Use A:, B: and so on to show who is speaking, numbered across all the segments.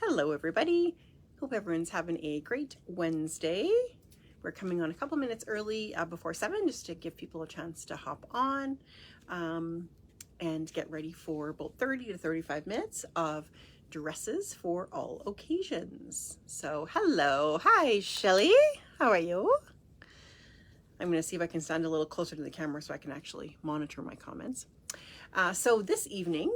A: Hello everybody. Hope everyone's having a great Wednesday. We're coming on a couple minutes early before 7 just to give people a chance to hop on and get ready for about 30 to 35 minutes of dresses for all occasions. So hello. Hi Shelly. How are you? I'm going to see if I can stand a little closer to the camera so I can actually monitor my comments. So this evening,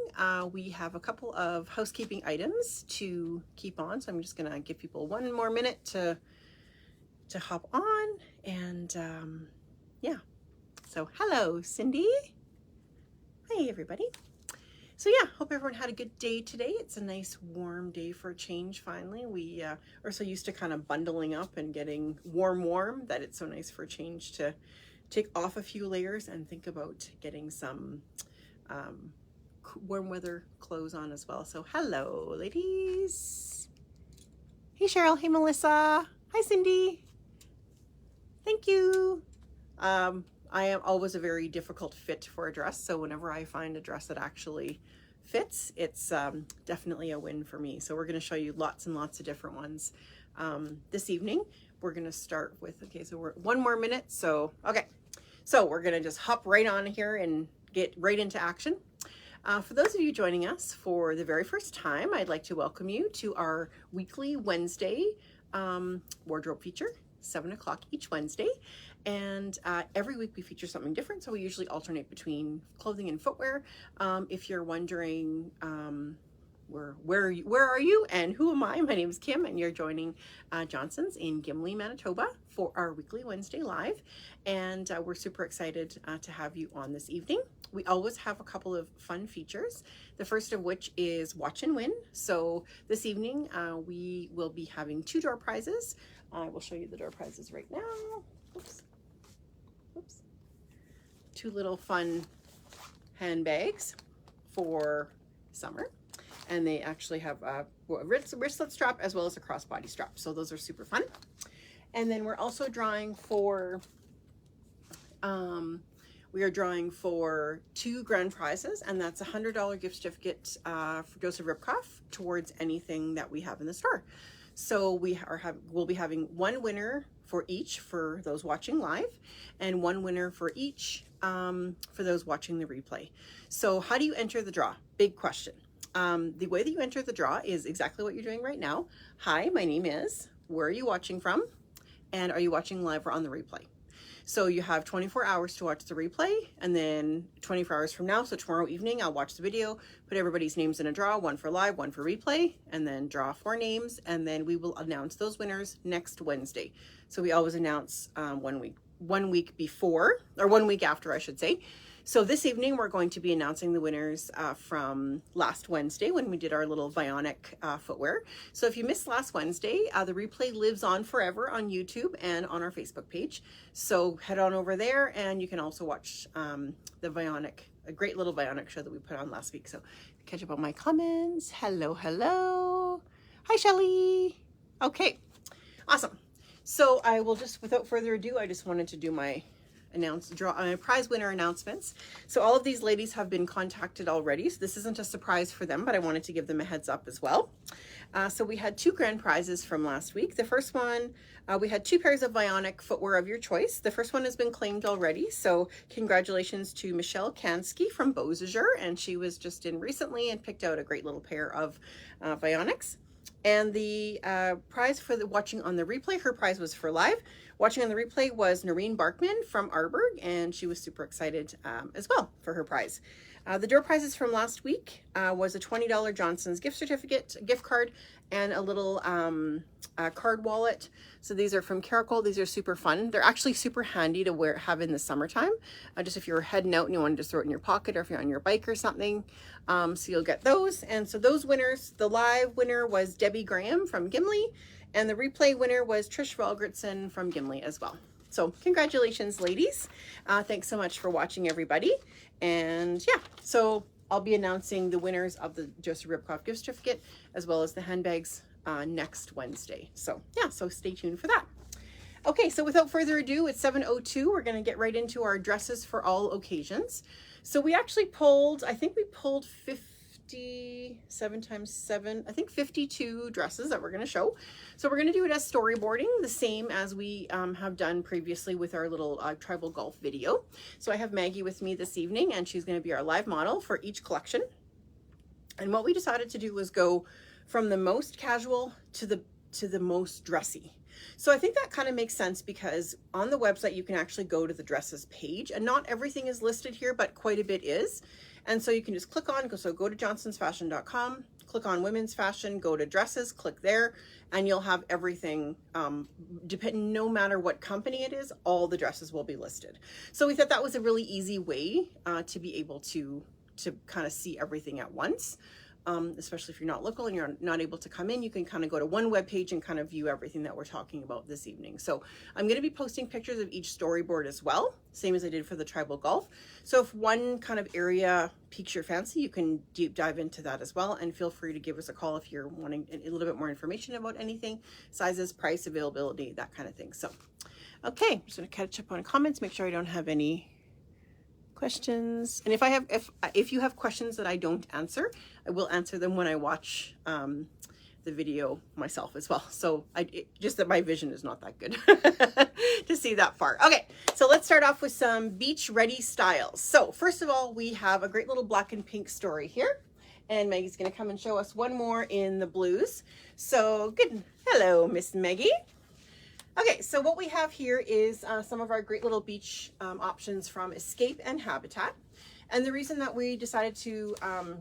A: we have a couple of housekeeping items to keep on. So I'm just gonna give people one more minute to hop on. And yeah, so hello, Cindy. Hi, everybody. So yeah, hope everyone had a good day today. It's a nice warm day for a change finally. We are so used to kind of bundling up and getting warm that it's so nice for a change to take off a few layers and think about getting some warm weather clothes on as well. So hello ladies. Hey Cheryl. Hey Melissa. Hi Cindy. Thank you. I am always a very difficult fit for a dress, so whenever I find a dress that actually fits, it's definitely a win for me. So we're going to show you lots and lots of different ones this evening. We're going to start with, okay, so we're 1 more minute. So okay, so we're going to just hop right on here and get right into action. For those of you joining us for the very first time, I'd like to welcome you to our weekly Wednesday wardrobe feature, 7 o'clock each Wednesday. And every week we feature something different. So we usually alternate between clothing and footwear. If you're wondering where are you and who am I? My name is Kim and you're joining Johnson's in Gimli, Manitoba for our weekly Wednesday live. And we're super excited to have you on this evening. We always have a couple of fun features. The first of which is watch and win. So this evening we will be having 2 door prizes. I will show you the door prizes right now. Oops. Oops. 2 little fun handbags for summer. And they actually have a wristlet strap as well as a crossbody strap. So those are super fun. And then we're also drawing for, we are drawing for 2 grand prizes, and that's a $100 gift certificate for Joseph Ribkoff towards anything that we have in the store. So we'll be having 1 winner for each for those watching live, and 1 winner for each for those watching the replay. So how do you enter the draw? Big question. The way that you enter the draw is exactly what you're doing right now. Hi, my name is, where are you watching from? And are you watching live or on the replay? So you have 24 hours to watch the replay, and then 24 hours from now, so tomorrow evening, I'll watch the video, put everybody's names in a draw, 1 for live, 1 for replay, and then draw 4 names, and then we will announce those winners next Wednesday. So we always announce 1 week before, or 1 week after, I should say. So this evening, we're going to be announcing the winners from last Wednesday when we did our little Bionic footwear. So if you missed last Wednesday, the replay lives on forever on YouTube and on our Facebook page. So head on over there and you can also watch the Bionic, a great little Bionic show that we put on last week. So catch up on my comments. Hello, hello. Hi, Shelly. Okay, awesome. So I will just, without further ado, I just wanted to do my prize winner announcements. So all of these ladies have been contacted already, so this isn't a surprise for them, but I wanted to give them a heads up as well. So we had 2 grand prizes from last week. The first one, we had 2 pairs of Bionic footwear of your choice. The first one has been claimed already, so congratulations to Michelle Kansky from Beausejour, and she was just in recently and picked out a great little pair of Bionics. And the prize for the watching on the replay, her prize was for live. Watching on the replay was Noreen Barkman from Arberg, and she was super excited as well for her prize. The door prizes from last week was a $20 Johnson's gift certificate, gift card, and a little card wallet. So these are from Caracol. These are super fun. They're actually super handy to have in the summertime. Just if you're heading out and you want to just throw it in your pocket, or if you're on your bike or something. So you'll get those. And so those winners, the live winner was Debbie Graham from Gimli, and the replay winner was Trish Valgertson from Gimli as well. So congratulations, ladies. Thanks so much for watching, everybody. And yeah, so I'll be announcing the winners of the Joseph Ribkoff gift certificate as well as the handbags next Wednesday. So yeah, so stay tuned for that. Okay, so without further ado, it's 7:02. We're going to get right into our dresses for all occasions. So we actually pulled, I think we pulled 15 57 times 7, I think 52 dresses that we're going to show. So we're going to do it as storyboarding, the same as we have done previously with our little tribal golf video. So I have Maggie with me this evening, and she's going to be our live model for each collection. And what we decided to do was go from the most casual to the most dressy. So I think that kind of makes sense because on the website you can actually go to the dresses page, and not everything is listed here, but quite a bit is. And so you can just click on, go to johnsonsfashion.com, click on women's fashion, go to dresses, click there, and you'll have everything, no matter what company it is, all the dresses will be listed. So we thought that was a really easy way to be able to kind of see everything at once. Especially if you're not local and you're not able to come in, you can kind of go to one web page and kind of view everything that we're talking about this evening. So I'm going to be posting pictures of each storyboard as well, same as I did for the tribal golf. So if one kind of area piques your fancy, you can deep dive into that as well, and feel free to give us a call if you're wanting a little bit more information about anything, sizes, price, availability, that kind of thing. So okay, I'm just going to catch up on comments, make sure I don't have any questions. And if you have questions that I don't answer, I will answer them when I watch the video myself as well. So just that my vision is not that good to see that far. Okay, so let's start off with some beach ready styles. So first of all, we have a great little black and pink story here, and Maggie's going to come and show us one more in the blues. So good. Hello, Miss Maggie. Okay, so what we have here is some of our great little beach options from Escape and Habitat. And the reason that we decided to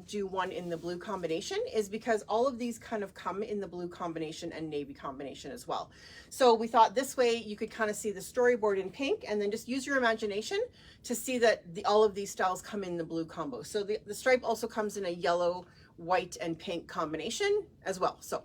A: do one in the blue combination is because all of these kind of come in the blue combination and navy combination as well. So we thought this way you could kind of see the storyboard in pink, and then just use your imagination to see that all of these styles come in the blue combo. So the stripe also comes in a yellow, white, and pink combination as well. So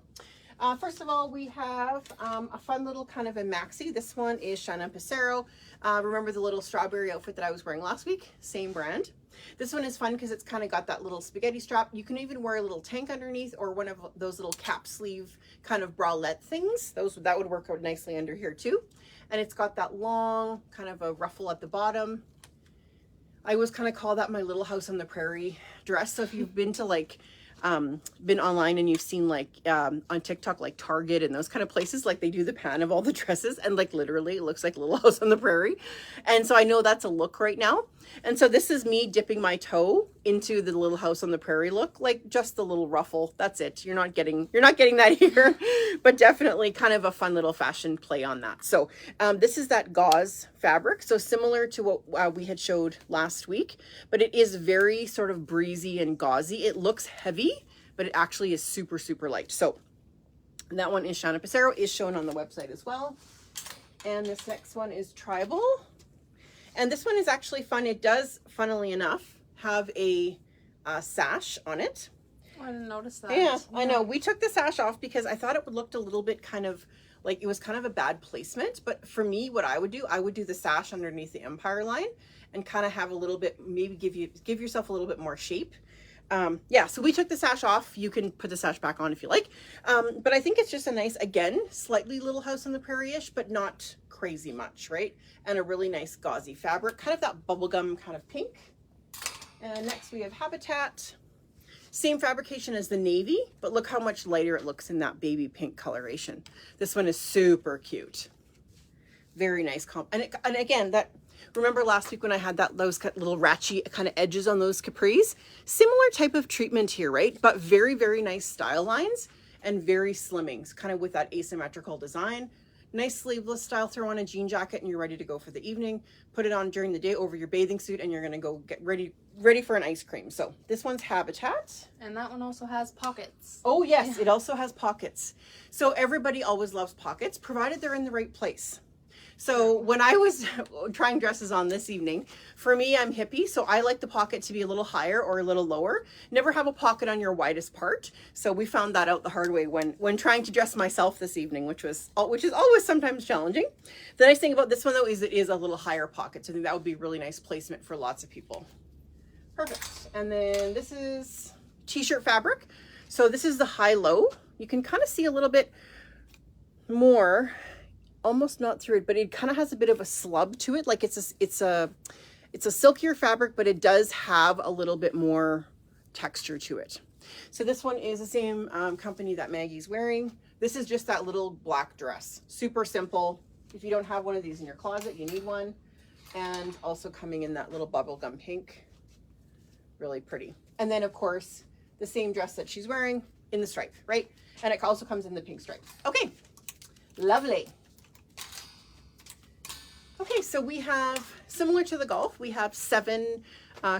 A: first of all, we have a fun little kind of a maxi. This one is Shannon Passero. Remember the little strawberry outfit that I was wearing last week? Same brand. This one is fun because it's kind of got that little spaghetti strap. You can even wear a little tank underneath, or one of those little cap sleeve kind of bralette things. That would work out nicely under here too. And it's got that long kind of a ruffle at the bottom. I always kind of call that my little house on the prairie dress. So if you've been to been online and you've seen on TikTok, like Target and those kind of places, like they do the pan of all the dresses, and like literally it looks like Little House on the Prairie. And so I know that's a look right now. And so this is me dipping my toe into the Little House on the Prairie look, like just the little ruffle. That's it. You're not getting that here, but definitely kind of a fun little fashion play on that. So this is that gauze fabric. So similar to what we had showed last week, but it is very sort of breezy and gauzy. It looks heavy, but it actually is super, super light. So that one is Shannon Passero, is shown on the website as well. And this next one is Tribal. And this one is actually fun. It does, funnily enough, have a sash on it.
B: I didn't notice that.
A: Yeah, I know. We took the sash off because I thought it would look a little bit kind of like it was kind of a bad placement. But for me, what I would do the sash underneath the Empire line and kind of have a little bit, maybe give yourself a little bit more shape. Yeah, so we took the sash off. You can put the sash back on if you like. But I think it's just a nice, again, slightly Little House on the Prairie-ish, but not crazy much, right? And a really nice gauzy fabric, kind of that bubblegum kind of pink. And next we have Habitat. Same fabrication as the navy, but look how much lighter it looks in that baby pink coloration. This one is super cute. Very nice comp. And again, remember last week when I had those little ratchet kind of edges on those capris? Similar type of treatment here, right? But very, very nice style lines and very slimming, kind of with that asymmetrical design. Nice sleeveless style. Throw on a jean jacket and you're ready to go for the evening. Put it on during the day over your bathing suit and you're going to go get ready for an ice cream. So this one's Habitat.
B: And that one also has pockets.
A: Oh yes, it also has pockets. So everybody always loves pockets, provided they're in the right place. So when I was trying dresses on this evening, for me, I'm hippie, so I like the pocket to be a little higher or a little lower. Never have a pocket on your widest part. So we found that out the hard way when trying to dress myself this evening, which is always sometimes challenging. The nice thing about this one though is it is a little higher pocket. So I think that would be really nice placement for lots of people. Perfect. And then this is t-shirt fabric. So this is the high-low. You can kind of see a little bit more, almost not through it, but it kind of has a bit of a slub to it. Like it's a silkier fabric, but it does have a little bit more texture to it. So this one is the same company that Maggie's wearing. This is just that little black dress. Super simple. If you don't have one of these in your closet, you need one. And also coming in that little bubblegum pink. Really pretty. And then of course, the same dress that she's wearing in the stripe, right? And it also comes in the pink stripe. Okay, lovely. Okay, so we have, similar to the golf, we have 7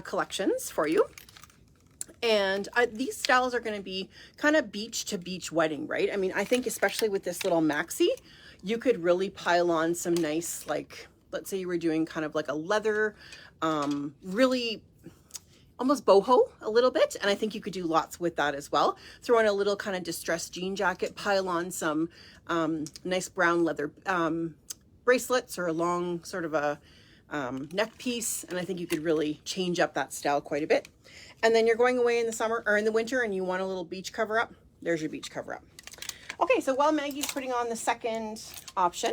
A: collections for you. And these styles are going to be kind of beach to beach wedding, right? I mean, I think especially with this little maxi, you could really pile on some nice, like, let's say you were doing kind of like a leather, really almost boho a little bit. And I think you could do lots with that as well. Throw in a little kind of distressed jean jacket, pile on some nice brown leather bracelets or a long sort of a neck piece. And I think you could really change up that style quite a bit. And then you're going away in the summer or in the winter and you want a little beach cover up. There's your beach cover up. Okay, so while Maggie's putting on the second option,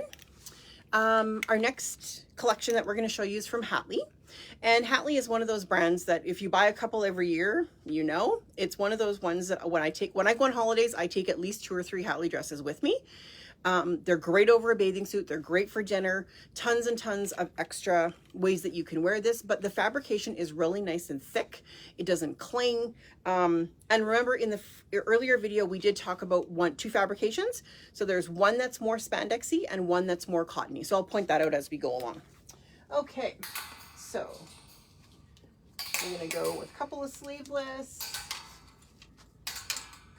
A: our next collection that we're going to show you is from Hatley. And Hatley is one of those brands that if you buy a couple every year, you know, it's one of those ones that when I go on holidays, I take at least 2 or 3 Hatley dresses with me. They're great over a bathing suit. They're great for dinner. Tons and tons of extra ways that you can wear this, but the fabrication is really nice and thick. It doesn't cling. And remember in the earlier video, we did talk about 2 fabrications. So there's one that's more spandexy and one that's more cottony. So I'll point that out as we go along. Okay, so I'm gonna go with a couple of sleeveless,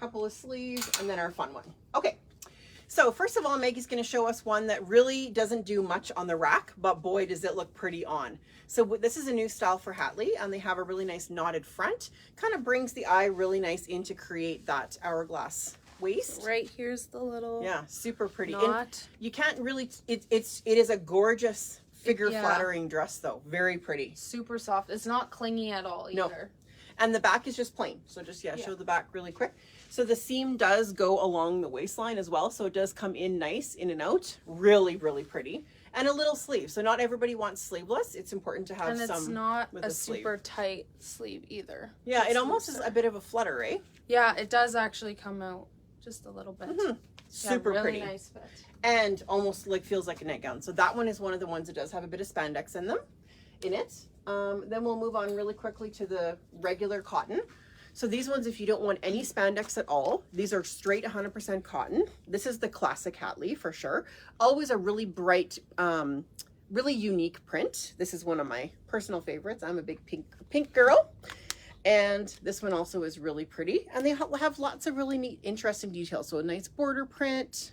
A: couple of sleeves, and then our fun one. Okay. So first of all, Maggie's going to show us one that really doesn't do much on the rack, but boy, does it look pretty on. So this is a new style for Hatley, and they have a really nice knotted front. Kind of brings the eye really nice in to create that hourglass waist.
B: Right here's the little
A: super pretty.
B: knot.
A: And you can't really, it is a gorgeous figure flattering dress though. Very pretty.
B: Super soft. It's not clingy at all either.
A: No. And the back is just plain. So just, show the back really quick. So the seam does go along the waistline as well. So it does come in nice, in and out. Really, really pretty. And a little sleeve. So not everybody wants sleeveless. It's important to have some.
B: And it's not
A: with
B: a
A: sleeve.
B: super tight sleeve either.
A: Yeah, it almost is a bit of a flutter, eh?
B: Yeah, it does actually come out just a little bit.
A: Super
B: really
A: pretty.
B: Nice fit.
A: And almost like feels like a nightgown. So that one is one of the ones that does have a bit of spandex in it. Then we'll move on really quickly to the regular cotton. So these ones, if you don't want any spandex at all, these are straight 100% cotton. This is the classic Hatley for sure. Always a really bright, really unique print. This is one of my personal favorites. I'm a big pink girl. And this one also is really pretty. And they have lots of really neat, interesting details. So a nice border print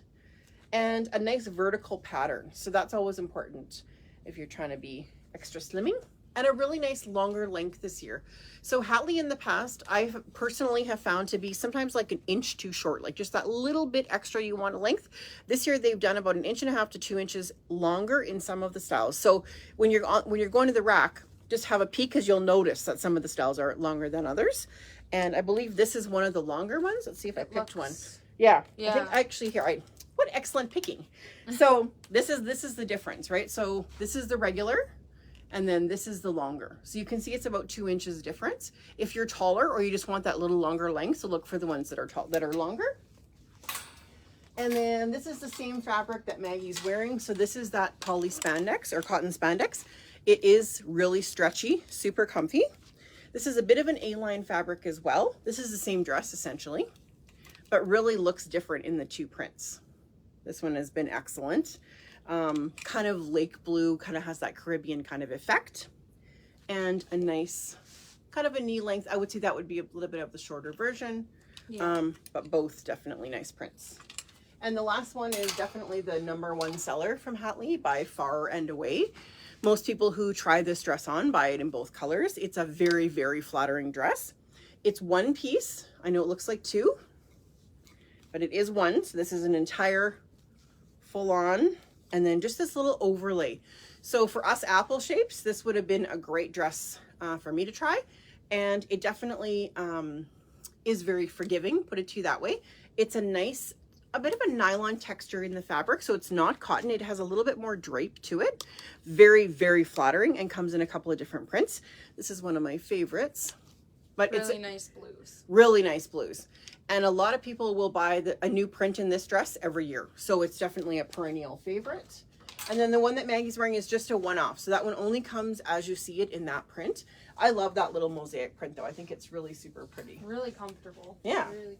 A: and a nice vertical pattern. So that's always important if you're trying to be extra slimming. And a really nice longer length this year. So Hatley in the past, I personally have found to be sometimes like 1 inch too short, like just that little bit extra you want a length. This year they've done about 1.5 inches to 2 inches longer in some of the styles. So when you're going to the rack, just have a peek because you'll notice that some of the styles are longer than others. And I believe this is one of the longer ones. Let's see if I picked one. Yeah. I think actually here, what excellent picking. So this is the difference, right? So this is the regular. And then this is the longer. So you can see it's about 2 inches difference. If you're taller or you just want that little longer length, so look for the ones that are longer. And then this is the same fabric that Maggie's wearing. So this is that poly spandex or cotton spandex. It is really stretchy, super comfy. This is a bit of an A-line fabric as well. This is the same dress essentially, but really looks different in the 2 prints. This one has been excellent. Kind of lake blue, kind of has that Caribbean kind of effect, and a nice kind of a knee length. I would say that would be a little bit of the shorter version, but both definitely nice prints. And the last one is definitely the #1 seller from Hatley by far and away. Most people who try this dress on buy it in both colors. It's a very, very flattering dress. It's 1 piece. I know it looks like 2, but it is 1. So this is an entire full on. And then just this little overlay. So for us apple shapes, this would have been a great dress for me to try. And it definitely is very forgiving, put it to you that way. It's a nice, a bit of a nylon texture in the fabric. So it's not cotton. It has a little bit more drape to it. Very, very flattering and comes in a couple of different prints. This is one of my favorites. but
B: really
A: it's
B: nice blues.
A: really nice blues. And a lot of people will buy a new print in this dress every year. So it's definitely a perennial favorite. And then the one that Maggie's wearing is just a one-off. So that one only comes as you see it in that print. I love that little mosaic print though. I think it's really super pretty.
B: Really comfortable.
A: Yeah.
B: Really comfortable.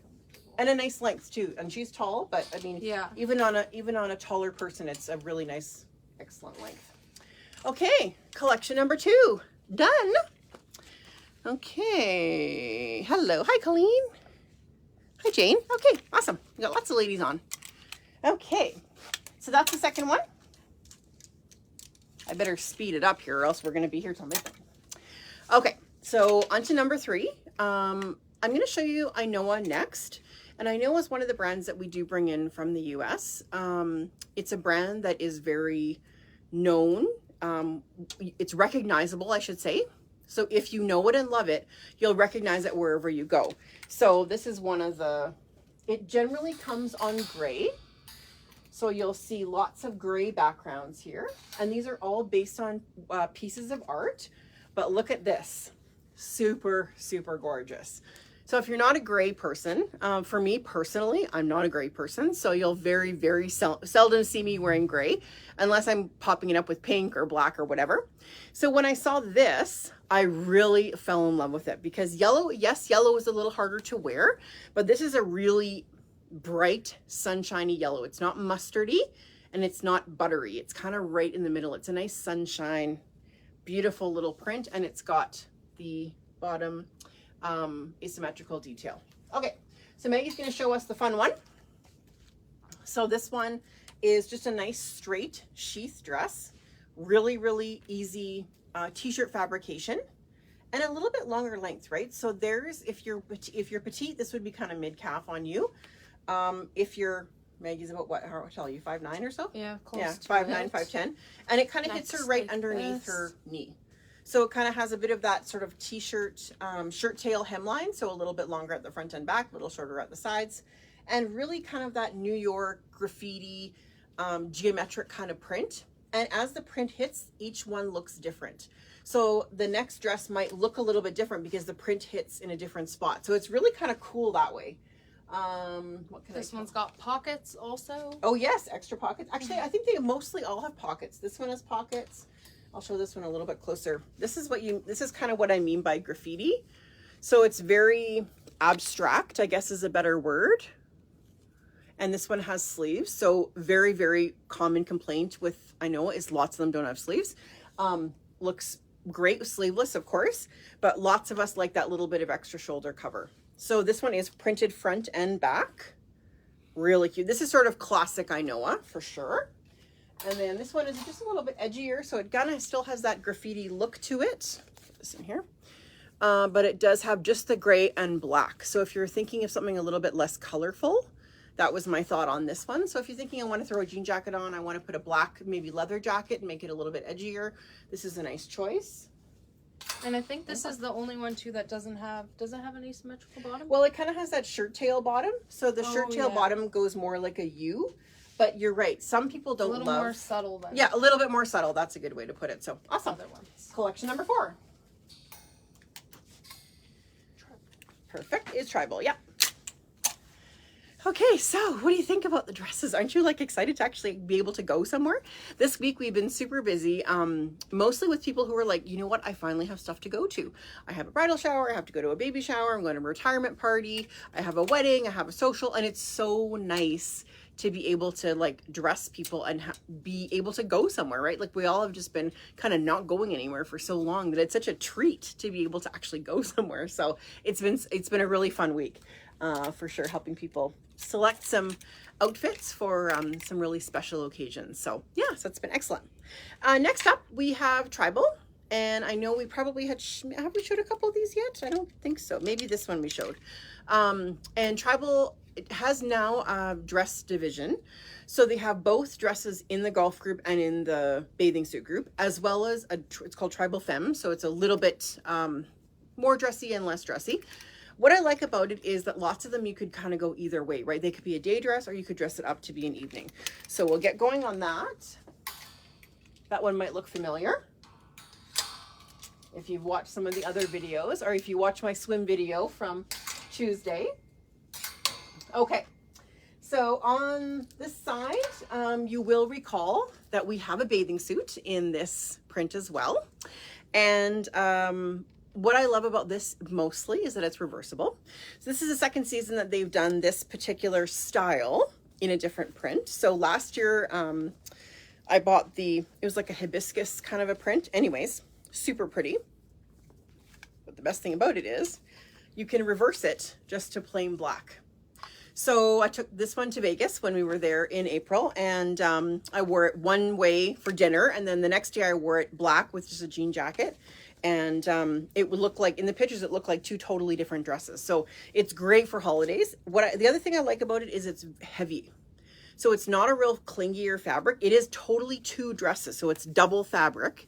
A: And a nice length too. And she's tall, but I mean,
B: yeah,
A: even on a taller person, it's a really nice, excellent length. Okay, collection number 2 done. Okay, hello, hi Colleen. Hi, Jane. Okay, awesome. We got lots of ladies on. Okay, so that's the second one. I better speed it up here or else we're going to be here till midnight. Okay, so on to number 3. I'm going to show you Inoa next. And Inoa is one of the brands that we do bring in from the US. It's a brand that is very known. It's recognizable, I should say. So if you know it and love it, you'll recognize it wherever you go. So this is one of the, it generally comes on gray. So you'll see lots of gray backgrounds here. And these are all based on pieces of art. But look at this, super, super gorgeous. So if you're not a gray person, for me personally, I'm not a gray person. So you'll very, very seldom see me wearing gray unless I'm popping it up with pink or black or whatever. So when I saw this, I really fell in love with it because yellow, yes, yellow is a little harder to wear, but this is a really bright, sunshiny yellow. It's not mustardy and it's not buttery. It's kind of right in the middle. It's a nice sunshine, beautiful little print, and it's got the bottom asymmetrical detail. Okay, so Maggie's going to show us the fun one. So this one is just a nice straight sheath dress, really, really easy t-shirt fabrication, and a little bit longer length, right? So there's, if you're petite, this would be kind of mid-calf on you. If you're, Maggie's about what, how tall are you, 5'9" or so?
B: Yeah, close
A: yeah,
B: to
A: 5'9",
B: it.
A: 5'10", and it kind of hits her right
B: like
A: underneath
B: this.
A: her knee. So it kind of has a bit of that sort of t-shirt, shirt tail hemline. So a little bit longer at the front and back, a little shorter at the sides, and really kind of that New York graffiti, geometric kind of print. And as the print hits, each one looks different. So the next dress might look a little bit different because the print hits in a different spot. So it's really kind of cool that way. What can
B: This one's got pockets also.
A: Oh yes, extra pockets. Actually, I think they mostly all have pockets. This one has pockets. I'll show this one a little bit closer. This is kind of what I mean by graffiti. So it's very abstract, I guess is a better word. And this one has sleeves. So very, very common complaint with Inoa is lots of them don't have sleeves. Looks great with sleeveless, of course, but lots of us like that little bit of extra shoulder cover. So this one is printed front and back. Really cute. This is sort of classic Inoa for sure. And then this one is just a little bit edgier, so it kind of still has that graffiti look to it. Put this in here. But it does have just the gray and black. So if you're thinking of something a little bit less colorful, that was my thought on this one. So if you're thinking I want to throw a jean jacket on, I want to put a black, maybe leather jacket and make it a little bit edgier, this is a nice choice.
B: And I think this is the only one too that does it have an asymmetrical bottom?
A: Well, it kind of has that shirt tail bottom. So the shirt tail bottom goes more like a U. But you're right. Some people don't love.
B: A little more subtle than.
A: Yeah, a little bit more subtle. That's a good way to put it. So awesome.
B: Other ones.
A: Collection number 4. Perfect. Is tribal. Yeah. Okay, so what do you think about the dresses? Aren't you like excited to actually be able to go somewhere? This week we've been super busy, mostly with people who are like, you know what, I finally have stuff to go to. I have a bridal shower, I have to go to a baby shower, I'm going to a retirement party, I have a wedding, I have a social, and it's so nice to be able to like dress people and be able to go somewhere, right? Like we all have just been kind of not going anywhere for so long that it's such a treat to be able to actually go somewhere. So it's been a really fun week. For sure, helping people select some outfits for some really special occasions. So yeah, so it's been excellent. Next up, we have tribal, and I know we probably have we showed a couple of these yet? I don't think so. Maybe this one we showed. And tribal, it has now a dress division. So they have both dresses in the golf group and in the bathing suit group, as well as it's called Tribal Femme. So it's a little bit more dressy and less dressy. What I like about it is that lots of them you could kind of go either way, right? They could be a day dress or you could dress it up to be an evening. So we'll get going on that. That one might look familiar. if you've watched some of the other videos, or if you watch my swim video from Tuesday. Okay, so on this side, you will recall that we have a bathing suit in this print as well. And what I love about this mostly is that it's reversible. So this is the second season that they've done this particular style in a different print. So last year, I bought it was like a hibiscus kind of a print. Anyways, super pretty. But the best thing about it is you can reverse it just to plain black. So I took this one to Vegas when we were there in April, and I wore it one way for dinner, and then the next day I wore it black with just a jean jacket. And it would look like, in the pictures, it looked like two totally different dresses. So it's great for holidays. The other thing I like about it is it's heavy. So it's not a real clingier fabric. It is totally two dresses. So it's double fabric,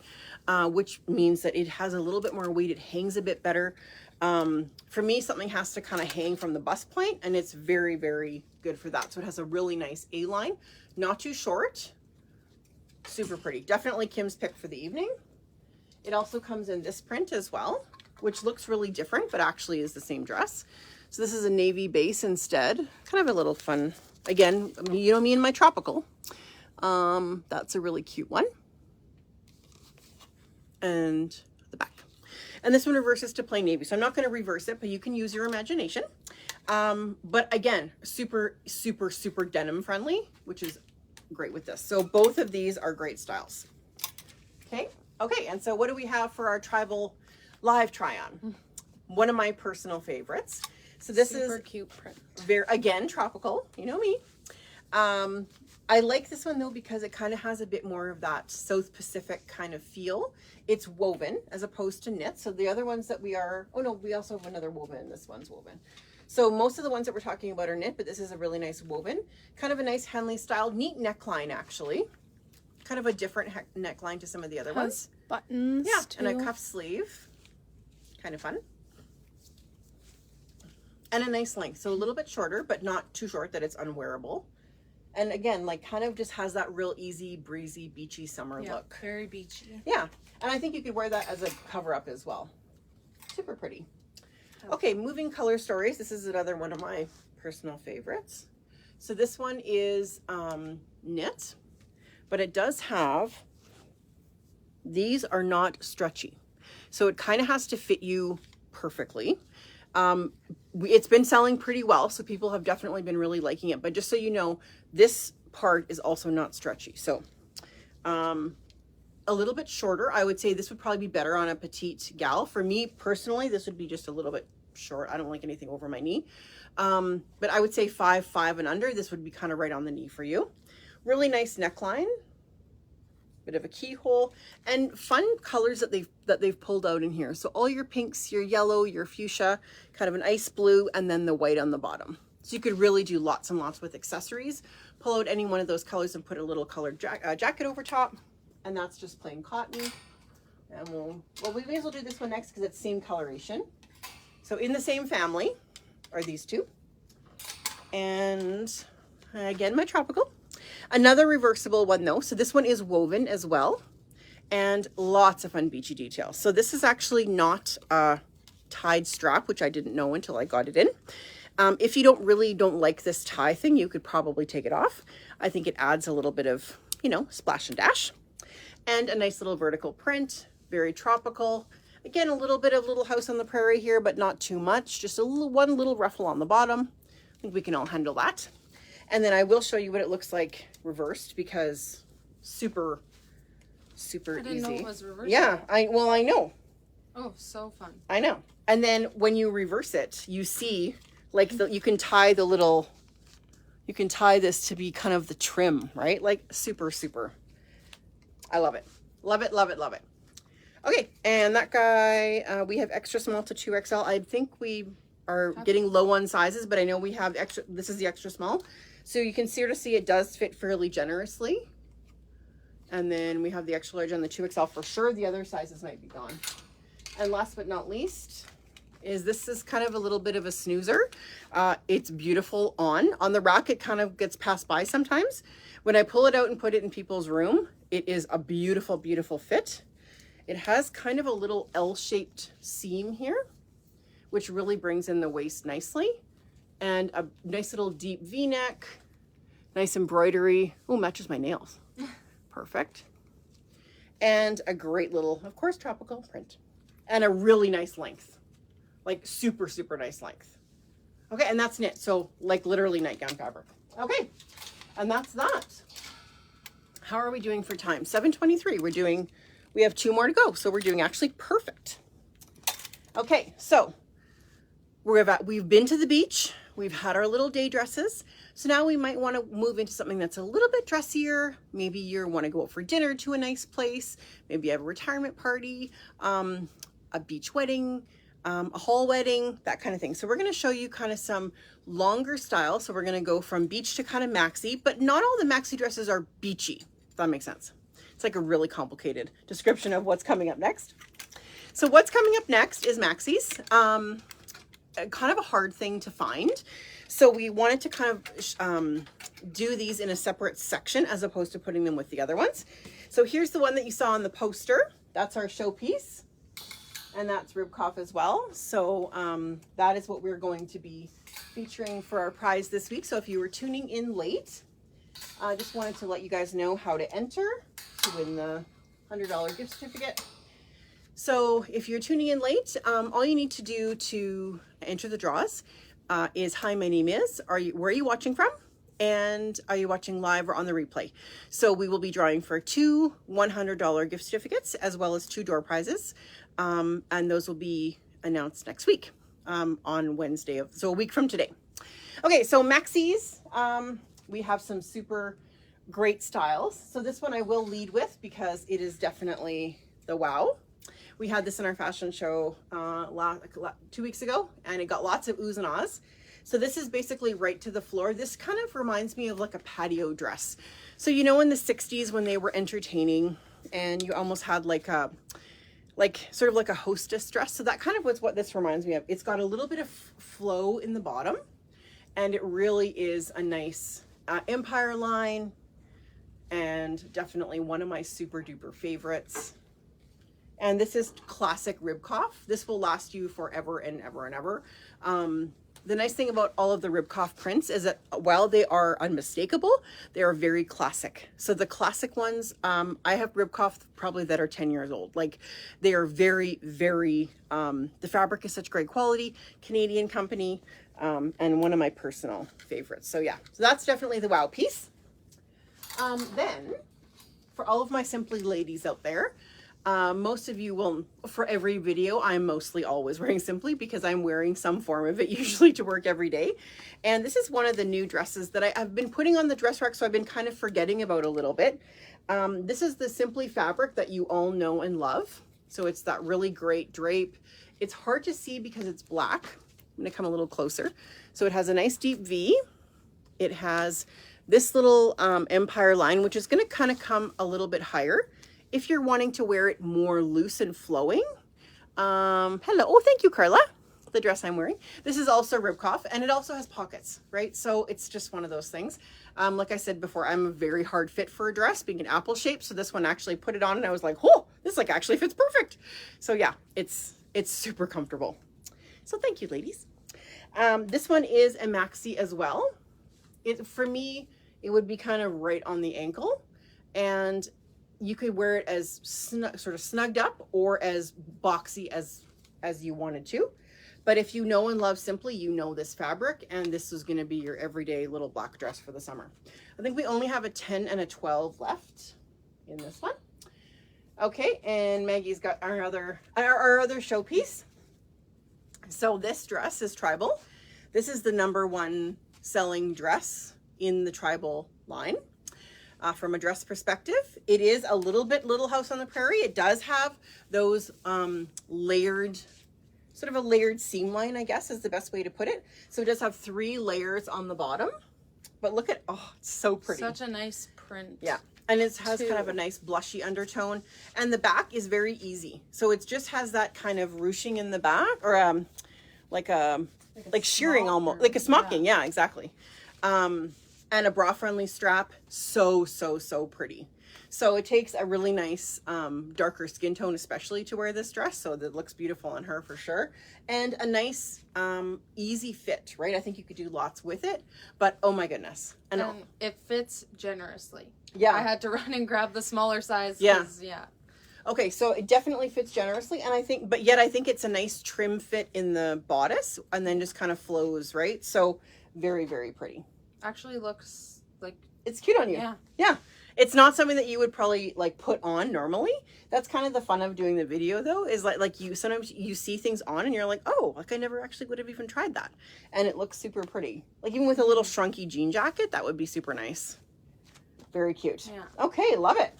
A: which means that it has a little bit more weight. It hangs a bit better. For me, something has to kind of hang from the bust point, and it's very, very good for that. So it has a really nice A-line, not too short, super pretty. Definitely Kim's pick for the evening. It also comes in this print as well, which looks really different, but actually is the same dress. So this is a navy base instead. Kind of a little fun. Again, you know me and my tropical. That's a really cute one. And the back. And this one reverses to plain navy. So I'm not going to reverse it, but you can use your imagination. But again, super, super, super denim friendly, which is great with this. So both of these are great styles. Okay. Okay, and so what do we have for our tribal live try-on? One of my personal favorites. So this is
B: super cute print.
A: Very, again, tropical, you know me. I like this one though because it kind of has a bit more of that South Pacific kind of feel. It's woven as opposed to knit. So the other ones that we also have another woven, and this one's woven. So most of the ones that we're talking about are knit, but this is a really nice woven. Kind of a nice Henley style, neat neckline actually. Kind of a different neckline to some of the other ones.
B: Buttons.
A: Yeah,
B: too.
A: and a cuff sleeve. Kind of fun. And a nice length. So a little bit shorter, but not too short that it's unwearable. And again, like kind of just has that real easy, breezy, beachy summer look.
B: Very beachy.
A: Yeah. And I think you could wear that as a cover up as well. Super pretty. Okay, moving color stories. This is another one of my personal favorites. So this one is knit. But it does have, these are not stretchy. So it kind of has to fit you perfectly. It's been selling pretty well, so people have definitely been really liking it. But just so you know, this part is also not stretchy. So a little bit shorter. I would say this would probably be better on a petite gal. For me personally, this would be just a little bit short. I don't like anything over my knee. But I would say 5'5" and under, this would be kind of right on the knee for you. Really nice neckline, bit of a keyhole, and fun colors that they've pulled out in here. So all your pinks, your yellow, your fuchsia, kind of an ice blue, and then the white on the bottom. So you could really do lots and lots with accessories. Pull out any one of those colors and put a little colored jacket over top, and that's just plain cotton. And we may as well do this one next because it's same coloration. So in the same family are these two, and again my tropical. Another reversible one though. So this one is woven as well, and lots of fun beachy details. So this is actually not a tied strap, which I didn't know until I got it in. If you don't like this tie thing, you could probably take it off. I think it adds a little bit of, splash and dash. And a nice little vertical print, very tropical. Again, a little bit of Little House on the Prairie here, but not too much. Just one little ruffle on the bottom. I think we can all handle that. And then I will show you what it looks like reversed because super, super easy.
B: I didn't know it was reversed.
A: Yeah, I know.
B: Oh, so fun.
A: I know. And then when you reverse it, you see like you can tie this to be kind of the trim, right? Like super, super. I love it. Love it, love it, love it. Okay, and that guy, we have extra small to 2XL. I think we are getting low on sizes, but I know we have extra, this is the extra small. So you can sort of see it does fit fairly generously. And then we have the extra large on the 2XL for sure. The other sizes might be gone. And last but not least, this is kind of a little bit of a snoozer. It's beautiful on the rack. It kind of gets passed by sometimes. When I pull it out and put it in people's room, it is a beautiful, beautiful fit. It has kind of a little L-shaped seam here, which really brings in the waist nicely. And a nice little deep V-neck, nice embroidery. Oh, matches my nails. Perfect. And a great little, of course, tropical print. And a really nice length. Like super, super nice length. Okay, and that's knit. So like literally nightgown fabric. Okay, and that's that. How are we doing for time? 7:23. We have 2 more to go. So we're doing actually perfect. Okay, so we've been to the beach. We've had our little day dresses. So now we might want to move into something that's a little bit dressier. Maybe you want to go out for dinner to a nice place. Maybe you have a retirement party, a beach wedding, a hall wedding, that kind of thing. So we're going to show you kind of some longer styles. So we're going to go from beach to kind of maxi, but not all the maxi dresses are beachy, if that makes sense. It's like a really complicated description of what's coming up next. So what's coming up next is maxis. Kind of a hard thing to find. So we wanted to kind of do these in a separate section as opposed to putting them with the other ones. So here's the one that you saw on the poster. That's our showpiece. And that's Ribkoff as well. So that is what we're going to be featuring for our prize this week. So if you were tuning in late, I just wanted to let you guys know how to enter to win the $100 gift certificate. So if you're tuning in late, all you need to do to enter the draws is, hi, my name is, where are you watching from? And are you watching live or on the replay? So we will be drawing for 2 $100 gift certificates as well as 2 door prizes. And those will be announced next week on Wednesday, so a week from today. Okay, so maxis, we have some super great styles. So this one I will lead with because it is definitely the wow. We had this in our fashion show 2 weeks ago, and it got lots of oohs and ahs. So this is basically right to the floor. This kind of reminds me of like a patio dress. So you know in the 60s when they were entertaining and you almost had like sort of like a hostess dress. So that kind of was what this reminds me of. It's got a little bit of flow in the bottom, and it really is a nice empire line, and definitely one of my super duper favorites. And this is classic Ribkoff. This will last you forever and ever and ever. The nice thing about all of the Ribkoff prints is that while they are unmistakable, they are very classic. So the classic ones, I have Ribkoff probably that are 10 years old. Like they are very, very, the fabric is such great quality, Canadian company, and one of my personal favorites. So yeah, so that's definitely the wow piece. Then for all of my Simply ladies out there, most of you will, for every video, I'm mostly always wearing Simply because I'm wearing some form of it usually to work every day. And this is one of the new dresses that I've been putting on the dress rack, so I've been kind of forgetting about a little bit. This is the Simply fabric that you all know and love. So it's that really great drape. It's hard to see because it's black. I'm going to come a little closer. So it has a nice deep V. It has this little empire line, which is going to kind of come a little bit higher if you're wanting to wear it more loose and flowing. Hello. Oh, thank you, Carla. The dress I'm wearing. This is also Ribkoff, and it also has pockets, right? So it's just one of those things. Like I said before, I'm a very hard fit for a dress, being an apple shape. So this one actually put it on and I was like, oh, this like actually fits perfect. So yeah, it's super comfortable. So thank you, ladies. This one is a maxi as well. For me, it would be kind of right on the ankle, and you could wear it as sort of snugged up or as boxy as you wanted to. But if you know and love Simply, you know this fabric, and this is going to be your everyday little black dress for the summer. I think we only have a 10 and a 12 left in this one. Okay, and Maggie's got our other showpiece. So this dress is tribal. This is the #1 selling dress in the tribal line. From a dress perspective, it is a little bit Little House on the Prairie. It does have those layered, sort of a layered seam line, I guess is the best way to put it. So it does have 3 layers on the bottom, but look at, oh, it's so pretty.
B: Such a nice print.
A: Yeah. And it has kind of a nice blushy undertone, and the back is very easy. So it just has that kind of ruching in the back, or like shearing almost, like a smocking. Yeah, exactly. And a bra friendly strap. So pretty. So it takes a really nice darker skin tone, especially to wear this dress. So that looks beautiful on her for sure. And a nice easy fit, right? I think you could do lots with it, but oh my goodness.
B: And it fits generously.
A: Yeah.
B: I had to run and grab the smaller size.
A: Yeah.
B: Yeah.
A: Okay, so it definitely fits generously, and I think, but yet I think it's a nice trim fit in the bodice, and then just kind of flows, right? So very, very pretty.
B: Actually looks like
A: it's cute on you.
B: Yeah.
A: Yeah. It's not something that you would probably like put on normally. That's kind of the fun of doing the video though, is like you sometimes you see things on and you're like, oh, like I never actually would have even tried that. And it looks super pretty. Like even with a little shrunky jean jacket, that would be super nice. Very cute.
B: Yeah.
A: Okay, love it.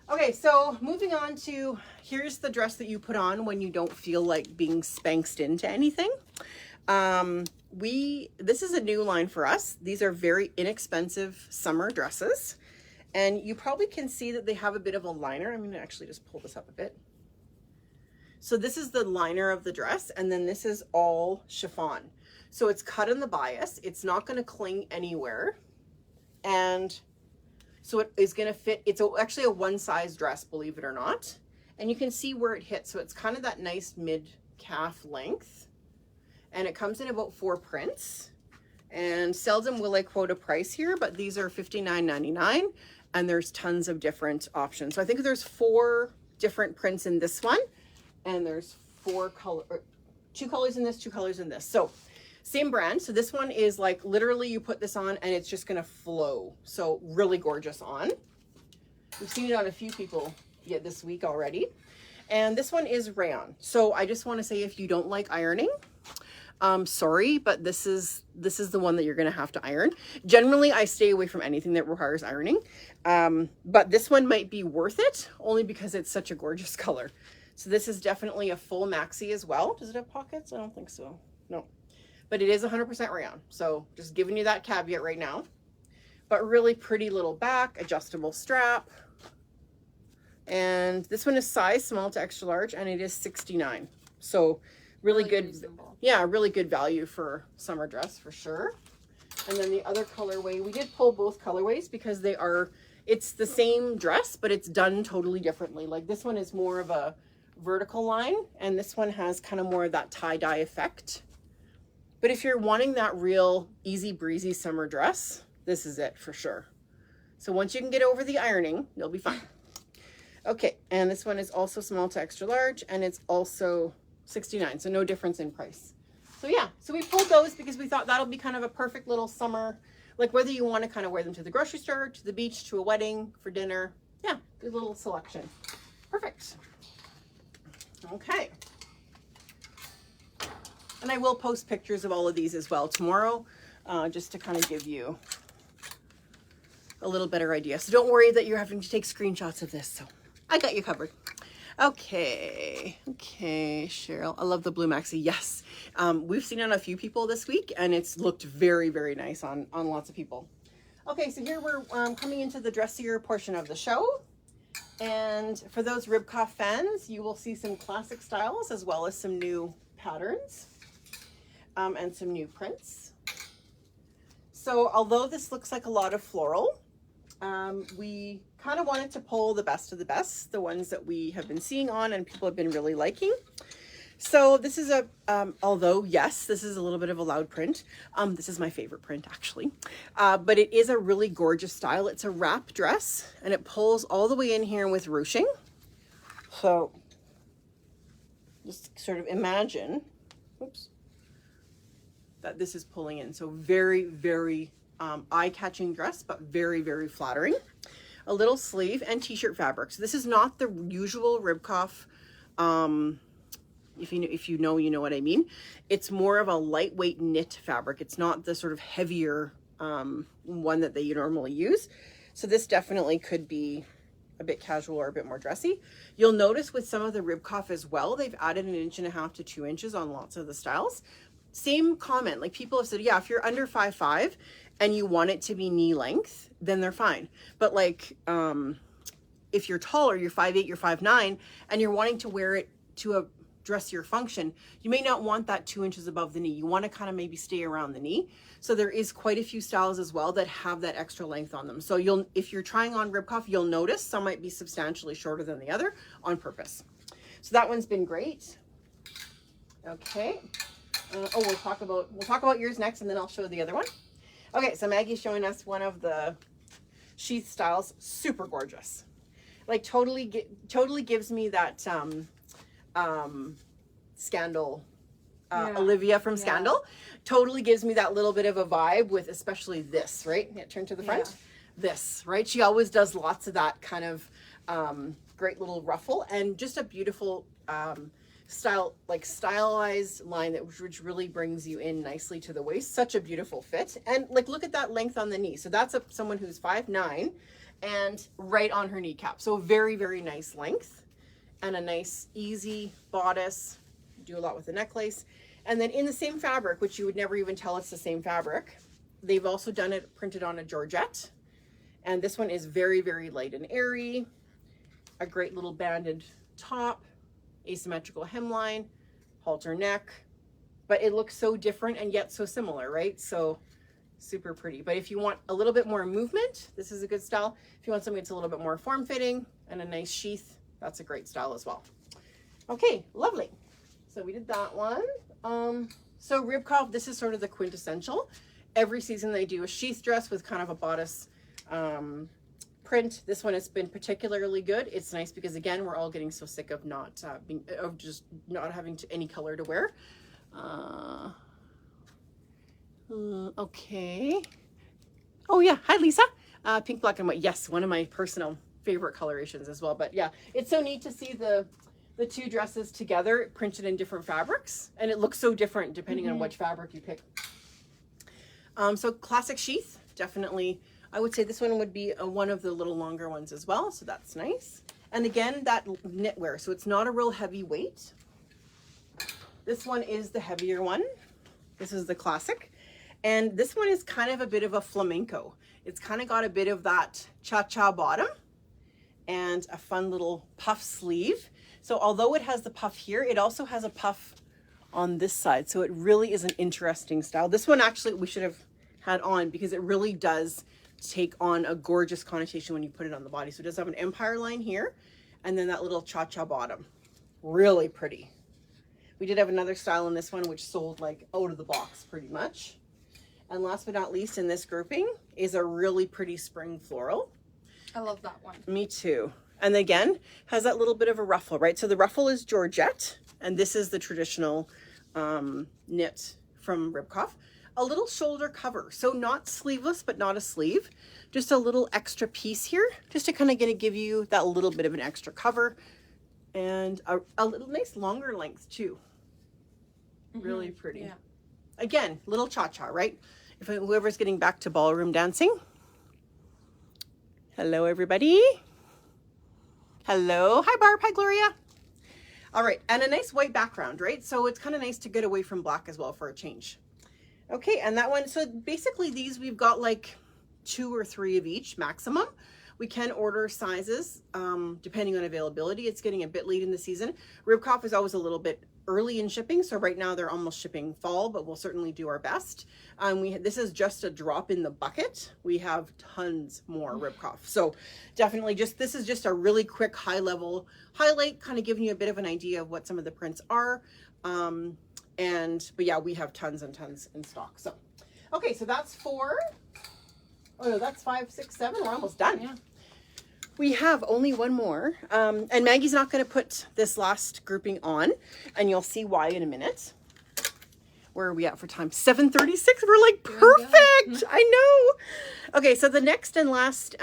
A: Okay, so moving on to, here's the dress that you put on when you don't feel like being spanked into anything. This is a new line for us. These are very inexpensive summer dresses. And you probably can see that they have a bit of a liner. I'm going to actually just pull this up a bit. So this is the liner of the dress, and then this is all chiffon. So it's cut in the bias. It's not going to cling anywhere. And so it is going to fit. It's actually a one size dress, believe it or not. And you can see where it hits. So it's kind of that nice mid-calf length. And it comes in about 4 prints. And seldom will I quote a price here, but these are $59.99. And there's tons of different options. So I think there's 4 different prints in this one. And there's 2 colors in this, 2 colors in this. So same brand. So this one is like literally you put this on and it's just going to flow. So really gorgeous on. We've seen it on a few people yet this week already. And this one is rayon. So I just want to say, if you don't like ironing, sorry, but this is the one that you're going to have to iron. Generally, I stay away from anything that requires ironing. But this one might be worth it only because it's such a gorgeous color. So this is definitely a full maxi as well. Does it have pockets? I don't think so. No. But it is 100% rayon. So just giving you that caveat right now. But really pretty little back, adjustable strap. And this one is size small to extra large, and it is $69. So really good.
B: Reasonable.
A: Yeah, really good value for summer dress for sure. And then the other colorway, we did pull both colorways because it's the same dress, but it's done totally differently. Like this one is more of a vertical line, and this one has kind of more of that tie-dye effect. But if you're wanting that real easy breezy summer dress, this is it for sure. So once you can get over the ironing, you'll be fine. Okay, and this one is also small to extra large, and it's also $69, so no difference in price. So yeah, so we pulled those because we thought that'll be kind of a perfect little summer, like whether you want to kind of wear them to the grocery store, to the beach, to a wedding, for dinner. Yeah, good little selection. Perfect. Okay. And I will post pictures of all of these as well tomorrow, just to kind of give you a little better idea. So don't worry that you're having to take screenshots of this. So I got you covered. Okay, Cheryl, I love the blue maxi. Yes, we've seen it on a few people this week, and it's looked very, very nice on lots of people. Okay, so here we're coming into the dressier portion of the show. And for those rib cuff fans, you will see some classic styles as well as some new patterns and some new prints. So although this looks like a lot of floral, we kind of wanted to pull the best of the best, the ones that we have been seeing on and people have been really liking. So this is although yes, this is a little bit of a loud print. This is my favorite print actually, but it is a really gorgeous style. It's a wrap dress and it pulls all the way in here with ruching. So just sort of imagine, oops, that this is pulling in. So very, very eye-catching dress, but very, very flattering. A little sleeve and t-shirt fabric. So this is not the usual rib cuff. If you know, you know what I mean. It's more of a lightweight knit fabric. It's not the sort of heavier one that they normally use. So this definitely could be a bit casual or a bit more dressy. You'll notice with some of the rib cuff as well, they've added 1.5 inches to 2 inches on lots of the styles. Same comment, like people have said, yeah, if you're under 5'5" and you want it to be knee length, then they're fine. But like, if you're taller, you're 5'8", you're 5'9", and you're wanting to wear it to a dressier function, you may not want that 2 inches above the knee. You want to kind of maybe stay around the knee. So there is quite a few styles as well that have that extra length on them. So if you're trying on rib cuff, you'll notice some might be substantially shorter than the other on purpose. So that one's been great. Okay. We'll talk about yours next, and then I'll show the other one. Okay, so Maggie's showing us one of the sheath styles. Super gorgeous. Like totally gives me that Scandal, Olivia from Scandal. Totally gives me that little bit of a vibe with especially this, right? Yeah, turn to the front. This, right? She always does lots of that kind of great little ruffle and just a beautiful stylized line which really brings you in nicely to the waist. Such a beautiful fit. And like, look at that length on the knee. So that's someone who's 5'9" and right on her kneecap. So very, very nice length and a nice easy bodice. Do a lot with the necklace. And then in the same fabric, which you would never even tell it's the same fabric, they've also done it printed on a georgette. And this one is very, very light and airy. A great little banded top, asymmetrical hemline, halter neck, but it looks so different and yet so similar, right? So super pretty. But if you want a little bit more movement, this is a good style. If you want something that's a little bit more form-fitting and a nice sheath, that's a great style as well. Okay, lovely. So we did that one. So rib cuff, this is sort of the quintessential. Every season they do a sheath dress with kind of a bodice print. This one has been particularly good. It's nice because again, we're all getting so sick of just not having any color to wear. Okay. Oh yeah, hi Lisa. Pink, black, and white. Yes, one of my personal favorite colorations as well. But yeah, it's so neat to see the two dresses together printed in different fabrics, and it looks so different depending on which fabric you pick. So classic sheath, definitely. I would say this one would be one of the little longer ones as well, so that's nice. And again, that knitwear, so it's not a real heavy weight. This one is the heavier one. This is the classic. And this one is kind of a bit of a flamenco. It's kind of got a bit of that cha-cha bottom and a fun little puff sleeve. So although it has the puff here, it also has a puff on this side. So it really is an interesting style. This one actually we should have had on because it really does take on a gorgeous connotation when you put it on the body. So it does have an empire line here and then that little cha-cha bottom. Really pretty. We did have another style in this one which sold like out of the box pretty much. And last but not least in this grouping is a really pretty spring floral.
B: I love that one.
A: Me too. And again, has that little bit of a ruffle, right? So the ruffle is georgette, and this is the traditional knit from Rib Cuff. A little shoulder cover, so not sleeveless, but not a sleeve. Just a little extra piece here, just to kind of give you that little bit of an extra cover. And a little nice longer length too. Really pretty.
B: Yeah.
A: Again, little cha-cha, right? If whoever's getting back to ballroom dancing. Hello, everybody. Hello. Hi, Barb. Hi, Gloria. All right. And a nice white background, right? So it's kind of nice to get away from black as well for a change. Okay. And that one, so basically these, we've got like 2 or 3 of each maximum. We can order sizes depending on availability. It's getting a bit late in the season. Rib Cuff is always a little bit early in shipping. So right now they're almost shipping fall, but we'll certainly do our best. This is just a drop in the bucket. We have tons more Rib Cuff. So definitely this is just a really quick high level highlight, kind of giving you a bit of an idea of what some of the prints are. But yeah, we have tons and tons in stock. So, okay, so that's 4. Oh no, that's 5, 6, 7. We're almost done.
B: Yeah.
A: We have only one more, and Maggie's not going to put this last grouping on, and you'll see why in a minute. Where are we at for time? 7:36. We're like perfect. I know. Okay, so the next and last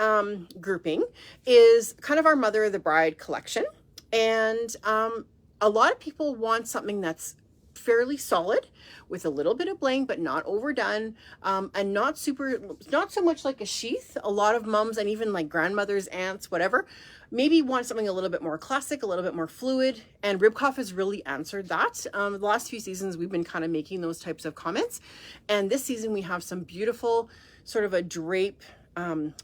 A: grouping is kind of our Mother of the Bride collection, and a lot of people want something that's fairly solid with a little bit of bling but not overdone, and not so much like a sheath. A lot of moms and even like grandmothers, aunts, whatever, maybe want something a little bit more classic, a little bit more fluid, and Rib Cuff has really answered that. The last few seasons we've been kind of making those types of comments, and this season we have some beautiful sort of a drape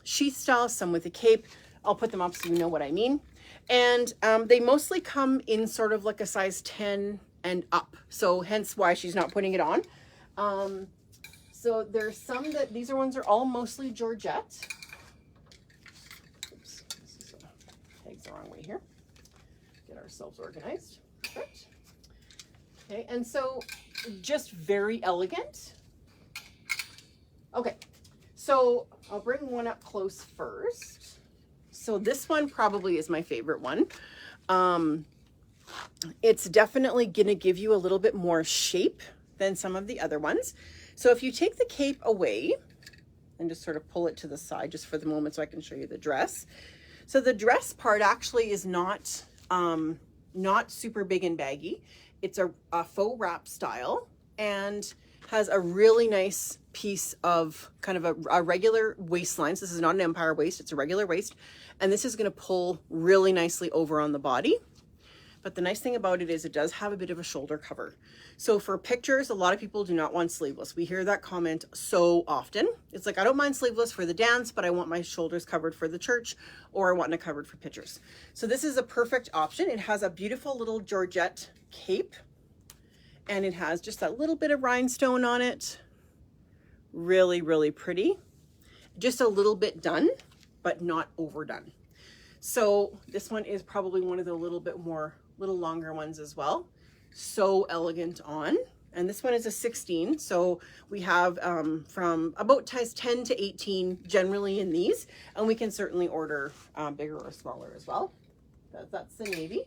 A: sheath style, some with a cape. I'll put them up so you know what I mean. And they mostly come in sort of like a size 10 and up. So hence why she's not putting it on. So there's some that, these are ones are all mostly Georgette. Oops, tags the wrong way here. Get ourselves organized. Perfect. Okay, and so just very elegant. Okay, so I'll bring one up close first. So this one probably is my favorite one. It's definitely gonna give you a little bit more shape than some of the other ones. So if you take the cape away and just sort of pull it to the side just for the moment so I can show you the dress. So the dress part actually is not super big and baggy. It's a faux wrap style and has a really nice piece of kind of a regular waistline. So this is not an empire waist, it's a regular waist. And this is gonna pull really nicely over on the body. But the nice thing about it is it does have a bit of a shoulder cover. So for pictures, a lot of people do not want sleeveless. We hear that comment so often. It's like, I don't mind sleeveless for the dance, but I want my shoulders covered for the church, or I want it covered for pictures. So this is a perfect option. It has a beautiful little Georgette cape, and it has just that little bit of rhinestone on it. Really, really pretty. Just a little bit done, but not overdone. So this one is probably one of the little longer ones as well. So elegant on. And this one is a 16. So we have from about size 10 to 18 generally in these. And we can certainly order bigger or smaller as well. That's the navy.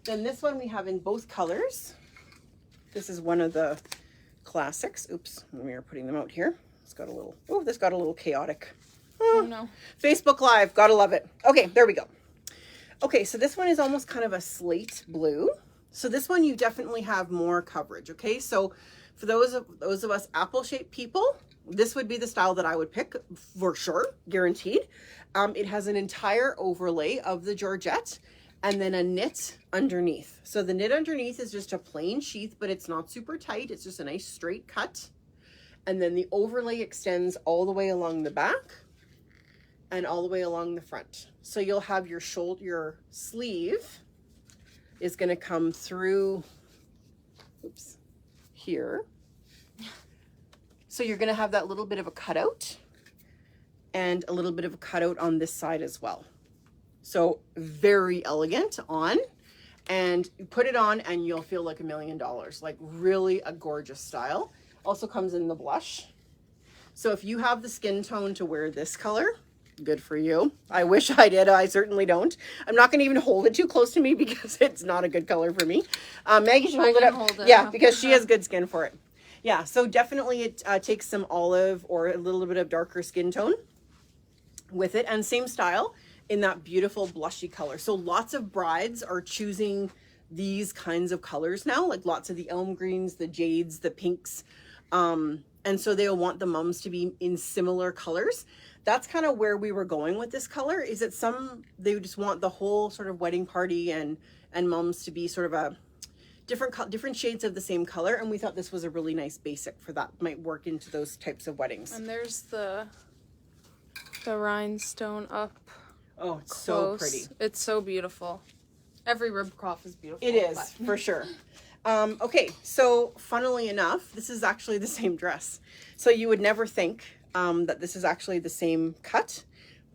A: Then this one we have in both colors. This is one of the classics. Oops, we are putting them out here. It's got a little, oh, this got a little chaotic.
B: Oh no.
A: Facebook Live, gotta love it. Okay, there we go. Okay, so this one is almost kind of a slate blue. So this one you definitely have more coverage, okay? So for those of us apple-shaped people, this would be the style that I would pick for sure, guaranteed. It has an entire overlay of the Georgette and then a knit underneath. So the knit underneath is just a plain sheath, but it's not super tight. It's just a nice straight cut. And then the overlay extends all the way along the back and all the way along the front. So you'll have your shoulder, your sleeve is gonna come through, oops, here. So you're gonna have that little bit of a cutout and a little bit of a cutout on this side as well. So very elegant on, and you put it on and you'll feel like $1 million, like really a gorgeous style. Also comes in the blush. So if you have the skin tone to wear this color, good for you. I wish I did. I certainly don't. I'm not going to even hold it too close to me because it's not a good color for me. Maggie should hold it up. Yeah, because she has good skin for it. Yeah, so definitely it takes some olive or a little bit of darker skin tone with it, and same style in that beautiful blushy color. So lots of brides are choosing these kinds of colors now, like lots of the elm greens, the jades, the pinks. And so they'll want the mums to be in similar colors. That's kind of where we were going with this color, is that they just want the whole sort of wedding party and mums to be sort of a different shades of the same color. And we thought this was a really nice basic for that, might work into those types of weddings.
B: And there's the rhinestone up.
A: Oh, it's
B: close.
A: So pretty.
B: It's so beautiful. Every rib coif is beautiful.
A: It is, for sure. Okay, so funnily enough, this is actually the same dress. So you would never think that this is actually the same cut,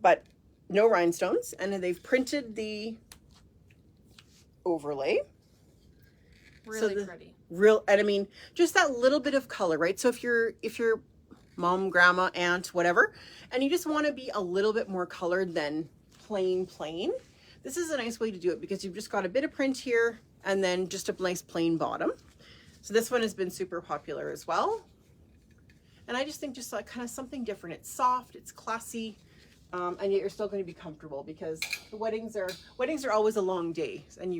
A: but no rhinestones, and they've printed the overlay.
B: Really pretty.
A: And I mean, just that little bit of color, right? So if you're mom, grandma, aunt, whatever, and you just want to be a little bit more colored than plain, this is a nice way to do it, because you've just got a bit of print here and then just a nice plain bottom. So this one has been super popular as well. And I just think just like kind of something different. It's soft, it's classy, and yet you're still going to be comfortable, because the weddings are always a long day, and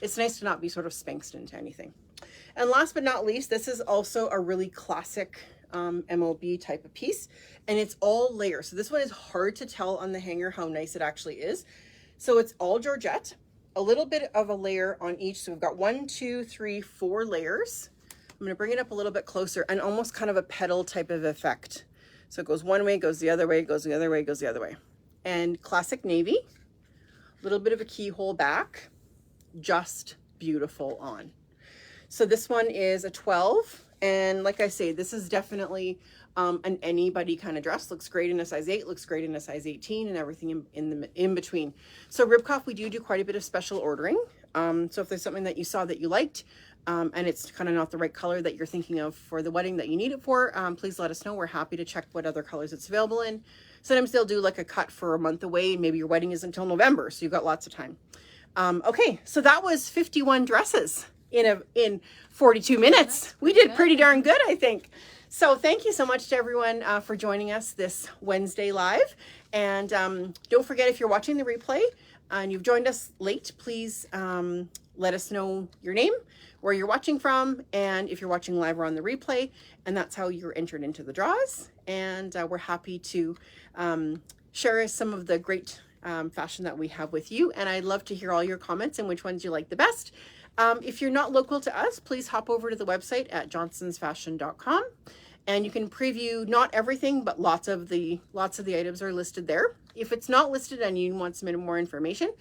A: it's nice to not be sort of spanked into anything. And last but not least, this is also a really classic MOB type of piece, and it's all layers. So this one is hard to tell on the hanger how nice it actually is. So it's all Georgette, a little bit of a layer on each. So we've got 1, 2, 3, 4 layers. I'm going to bring it up a little bit closer, and almost kind of a petal type of effect. So it goes one way, goes the other way, goes the other way, goes the other way. And classic navy, little bit of a keyhole back, just beautiful on. So this one is a 12, and like I say, this is definitely an anybody kind of dress. Looks great in a size 8, looks great in a size 18, and everything in between. So Ribkoff, we do quite a bit of special ordering. So if there's something that you saw that you liked, and it's kind of not the right color that you're thinking of for the wedding that you need it for, please let us know. We're happy to check what other colors it's available in. Sometimes they'll do like a cut for a month away, and maybe your wedding isn't until November, so you've got lots of time. Okay, so that was 51 dresses in 42 minutes. We did pretty darn good, I think. So thank you so much to everyone for joining us this Wednesday live. And don't forget, if you're watching the replay and you've joined us late, please let us know your name, where you're watching from, and if you're watching live or on the replay. And that's how you're entered into the draws. And we're happy to share some of the great fashion that we have with you. And I'd love to hear all your comments and which ones you like the best. If you're not local to us, please hop over to the website at johnsonsfashion.com, and you can preview not everything, but lots of the items are listed there. If it's not listed and you want some more information,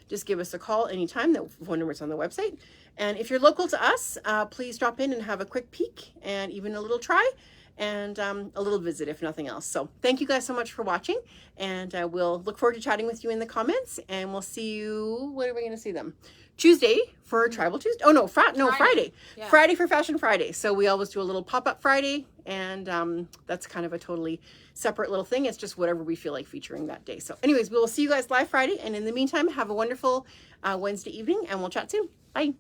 A: just give us a call anytime. The phone number is on the website. And if you're local to us, please drop in and have a quick peek and even a little try and a little visit, if nothing else. So thank you guys so much for watching, and we'll look forward to chatting with you in the comments, and we'll see you, what are we going to see them? Tuesday for Tribal Tuesday. Oh no, Friday. Yeah. Friday for Fashion Friday. So we always do a little pop-up Friday, and that's kind of a totally separate little thing. It's just whatever we feel like featuring that day. So anyways, we will see you guys live Friday, and in the meantime, have a wonderful Wednesday evening, and we'll chat soon. Bye.